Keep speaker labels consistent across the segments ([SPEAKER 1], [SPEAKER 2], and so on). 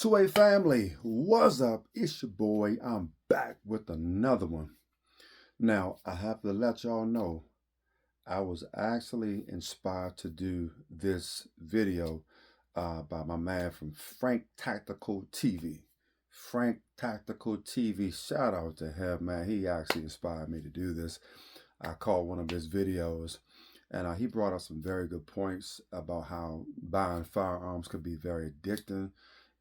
[SPEAKER 1] 2A family, what's up? It's your boy. I'm back with another one. Now, I have to let y'all know I was actually inspired to do this video by my man from Frank Tactical TV. Frank Tactical TV, shout out to him, man. He actually inspired me to do this. I caught one of his videos and he brought up some very good points about how buying firearms could be very addicting.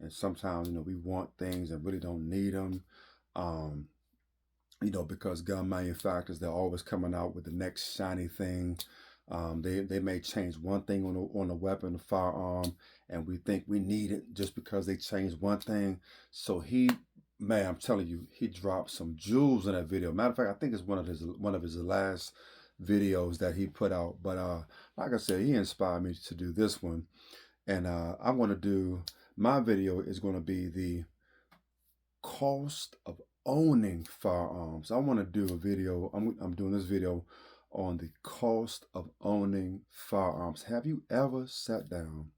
[SPEAKER 1] And sometimes, we want things and really don't need them. Um, because gun manufacturers, they're always coming out with the next shiny thing. They may change one thing on the weapon, the firearm, and we think we need it just because they changed one thing. So man, I'm telling you, he dropped some jewels in that video. Matter of fact, I think it's one of his last videos that he put out. But like I said, he inspired me to do this one, and I want to do my video is going to be the cost of owning firearms. I want to do a video. I'm doing this video on the cost of owning firearms. Have you ever sat down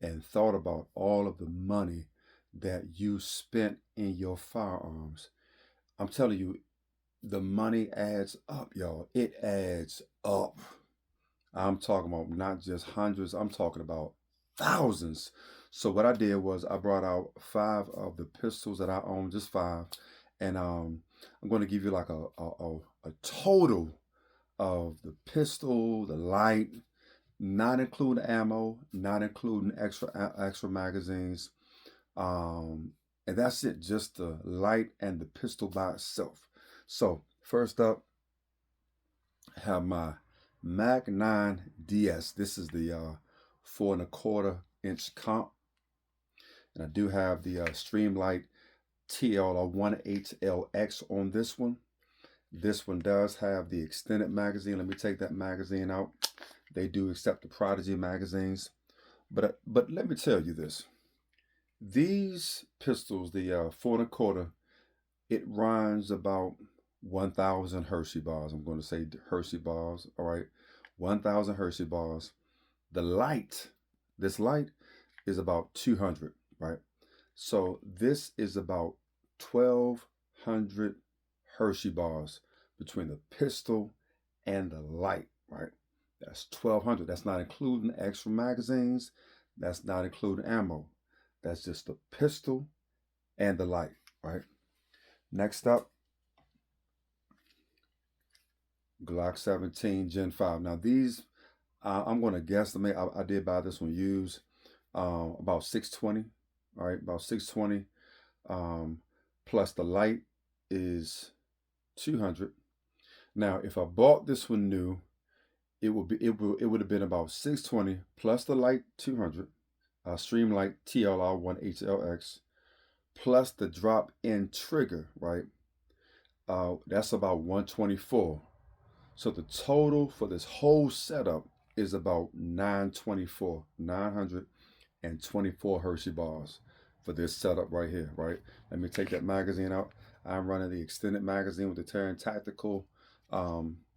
[SPEAKER 1] and thought about all of the money that you spent in your firearms? I'm telling you, the money adds up, y'all. It adds up. I'm talking about not just hundreds, I'm talking about thousands. So what I did was I brought out 5 of the pistols that I own, just 5, and I'm going to give you like a total of the pistol, the light, not including ammo, not including extra magazines, and that's it, just the light and the pistol by itself. So first up, I have my Mag 9 DS. This is the 4.25-inch comp. And I do have the Streamlight TLR 1H-LX on this one. This one does have the extended magazine. Let me take that magazine out. They do accept the Prodigy magazines. But let me tell you this. These pistols, the 4.25, it runs about 1,000 Hershey bars. I'm going to say Hershey bars. All right. 1,000 Hershey bars. This light is about 200, right? So this is about 1,200 Hershey bars between the pistol and the light, right? That's 1,200. That's not including extra magazines. That's not including ammo. That's just the pistol and the light, right? Next up, Glock 17 Gen 5. Now these, I'm going to guesstimate. I did buy this one used, about 620. All right, about 620. Plus the light is 200. Now, if I bought this one new, it would have been about 620 plus the light 200, Streamlight TLR 1H-LX, plus the drop-in trigger, right? That's about 124. So the total for this whole setup is about 924 Hershey bars for this setup right here, right? Let me take that magazine out. I'm running the extended magazine with the Terran Tactical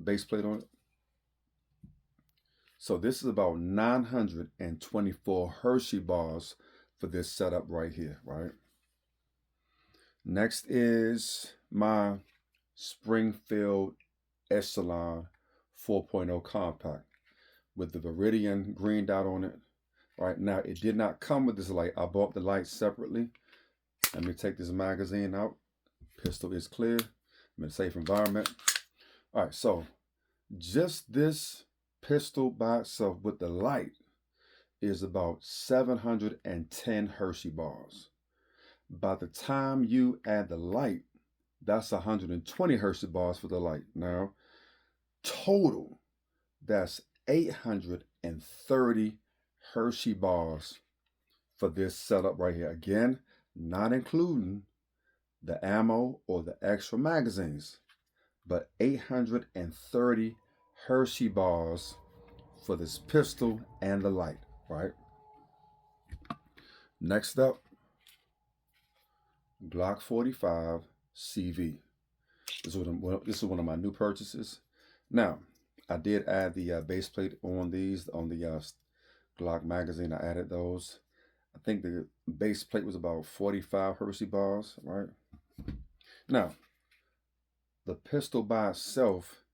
[SPEAKER 1] base plate on it. So this is about 924 Hershey bars for this setup right here, right? Next is my Springfield Echelon 4.0 compact with the Viridian green dot on it. Right now, it did not come with this light. I bought the light separately. Let me take this magazine out. Pistol is clear. I'm in a safe environment. All right, so just this pistol by itself with the light is about 710 Hershey bars. By the time you add the light, that's 120 Hershey bars for the light. Now, total, that's 830 Hershey bars for this setup right here. Again, not including the ammo or the extra magazines, but 830 Hershey bars for this pistol and the light, right? Next up, Glock 45 CV. This is one of my new purchases. Now, I did add the base plate on these, on the Glock magazine. I added those. I think the base plate was about 45 Hershey bars, right? Now, the pistol by itself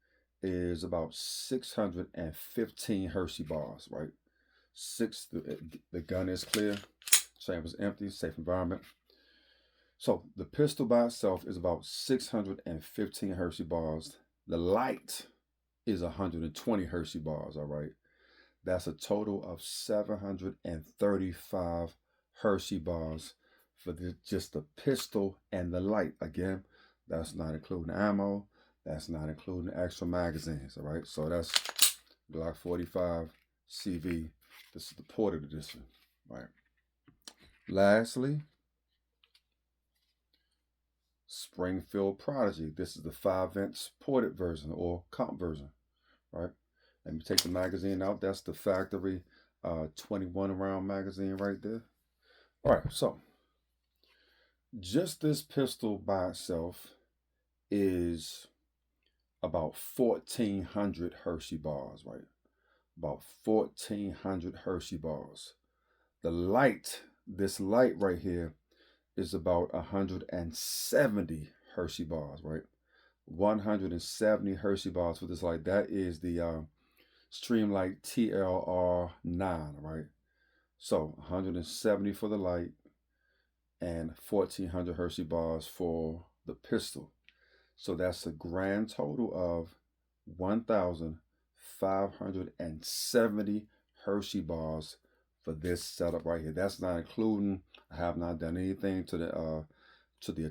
[SPEAKER 1] is about 615 Hershey bars, right? The gun is clear, chamber's empty, safe environment. So the pistol by itself is about 615 Hershey bars. The light is 120 Hershey bars, all right? That's a total of 735 Hershey bars for just the pistol and the light. Again, that's not including ammo. That's not including extra magazines, all right? So that's Glock 45 CV. This is the ported edition, right? Lastly, Springfield Prodigy. This is the 5-inch ported version or comp version, right? Let me take the magazine out. That's the factory 21 round magazine right there. All right, so just this pistol by itself is about 1,400 Hershey bars, right? About 1,400 Hershey bars. This light right here is about 170 Hershey bars, right? 170 Hershey bars for this light. That is the Streamlight TLR9, right? So 170 for the light and 1,400 Hershey bars for the pistol. So that's a grand total of 1,570 Hershey bars for this setup right here. That's not including, I have not done anything to the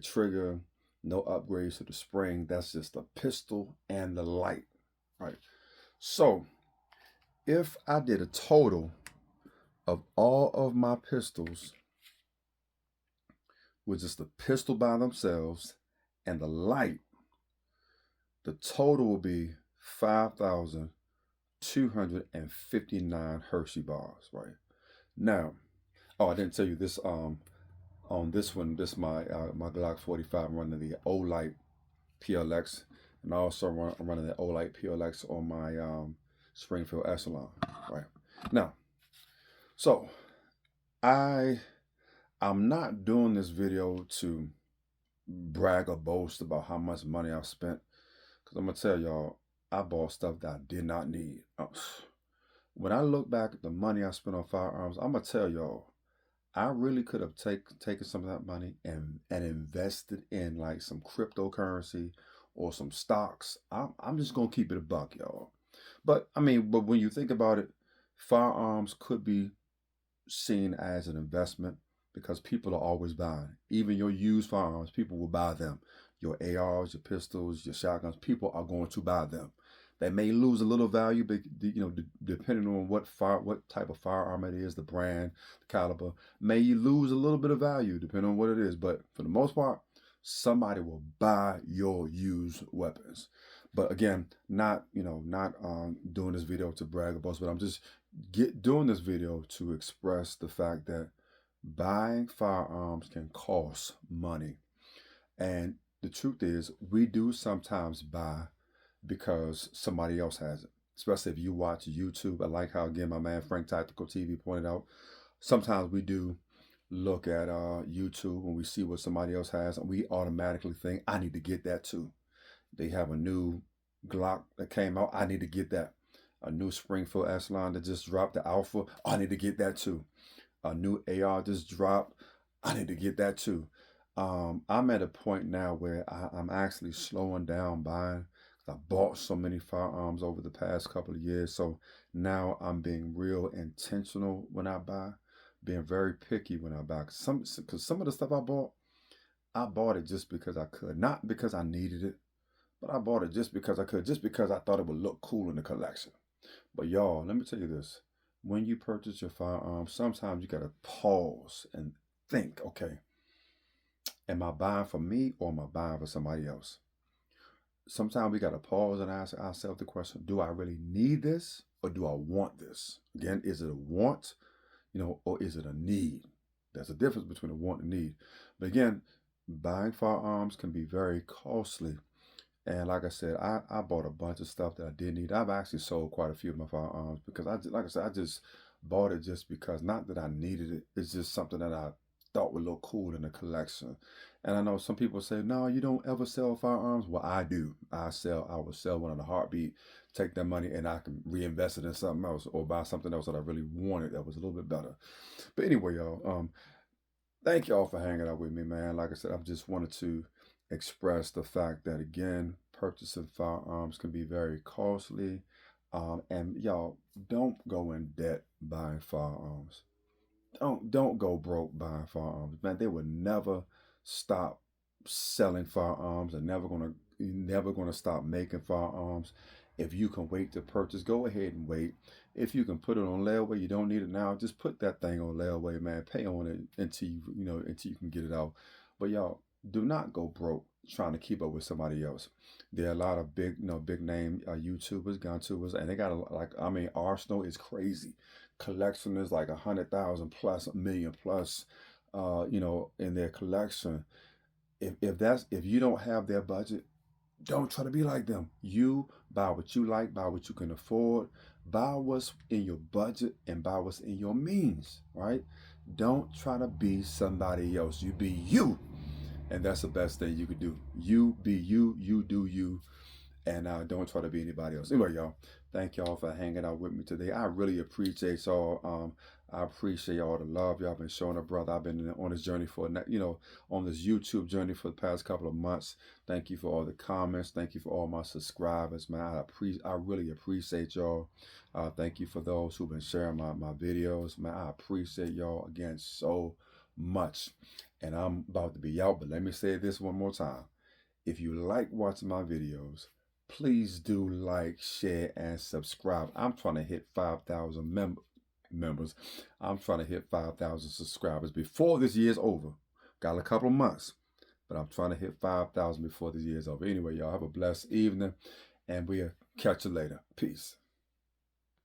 [SPEAKER 1] trigger, no upgrades to the spring. That's just the pistol and the light, right? So if I did a total of all of my pistols with just the pistol by themselves and the light, the total will be 5,259 Hershey bars, right? Now, oh, I didn't tell you this. On this one, this my Glock 45. I'm running the Olight PLX, and I also I'm running the Olight PLX on my Springfield Echelon, right? Now, so I'm not doing this video to brag or boast about how much money I've spent, because I'm gonna tell y'all, I bought stuff that I did not need. When I look back at the money I spent on firearms, I'm gonna tell y'all, I really could have taken some of that money and invested in like some cryptocurrency or some stocks. I'm just gonna keep it a buck, y'all. But I mean, but when you think about it, firearms could be seen as an investment because people are always buying. Even your used firearms, people will buy them. Your ARs, your pistols, your shotguns, people are going to buy them. They may lose a little value, but depending on what type of firearm it is, the brand, the caliber, may you lose a little bit of value depending on what it is. But for the most part, somebody will buy your used weapons. But again, not doing this video to brag about, but I'm just doing this video to express the fact that buying firearms can cost money. And the truth is, we do sometimes buy because somebody else has it. Especially if you watch YouTube. I like how, again, my man Frank Tactical TV pointed out, sometimes we do look at YouTube when we see what somebody else has, and we automatically think, I need to get that too. They have a new Glock that came out. I need to get that. A new Springfield Echelon that just dropped, the Alpha. Oh, I need to get that too. A new AR just dropped. I need to get that too. I'm at a point now where I'm actually slowing down buying. I bought so many firearms over the past couple of years. So now I'm being real intentional when I buy, being very picky when I buy. Because some of the stuff I bought it just because I could. Not because I needed it, but I bought it just because I could, just because I thought it would look cool in the collection. But y'all, let me tell you this. When you purchase your firearm, sometimes you got to pause and think, okay, am I buying for me or am I buying for somebody else? Sometimes we got to pause and ask ourselves the question, do I really need this or do I want this? Again, is it a want, or is it a need? There's a difference between a want and need. But again, buying firearms can be very costly. And like I said, I bought a bunch of stuff that I didn't need. I've actually sold quite a few of my firearms because I just bought it just because, not that I needed it, it's just something that I thought would look cool in the collection. And I know some people say, no, you don't ever sell firearms. Well, I do. I will sell one in a heartbeat, take that money, and I can reinvest it in something else or buy something else that I really wanted that was a little bit better. But anyway, y'all, thank y'all for hanging out with me, man. Like I said, I just wanted to express the fact that, again, purchasing firearms can be very costly. And y'all, don't go in debt buying firearms. Don't go broke buying firearms, man. They will never stop selling firearms. They're never gonna stop making firearms. If you can wait to purchase, go ahead and wait. If you can put it on layaway, you don't need it now. Just put that thing on layaway, man. Pay on it until until you can get it out. But y'all, do not go broke trying to keep up with somebody else. There are a lot of big name YouTubers, gun tubers, and they got Arsenal is crazy. Collection is like 100,000 plus, a million plus, in their collection. If you don't have their budget, don't try to be like them. You buy what you like, buy what you can afford, buy what's in your budget, and buy what's in your means. Right? Don't try to be somebody else. You be you, and that's the best thing you could do. You be you. You do you, and don't try to be anybody else. Anyway, y'all, thank y'all for hanging out with me today. I really appreciate y'all. I appreciate all the love y'all been showing up, brother. I've been on this journey on this YouTube journey for the past couple of months. Thank you for all the comments. Thank you for all my subscribers, man. I really appreciate y'all. Thank you for those who've been sharing my videos, man. I appreciate y'all again so much. And I'm about to be out, but let me say this one more time. If you like watching my videos, please do like, share, and subscribe. I'm trying to hit 5,000 members. I'm trying to hit 5,000 subscribers before this year's over. Got a couple of months, but I'm trying to hit 5,000 before this year's over. Anyway, y'all have a blessed evening, and we'll catch you later. Peace.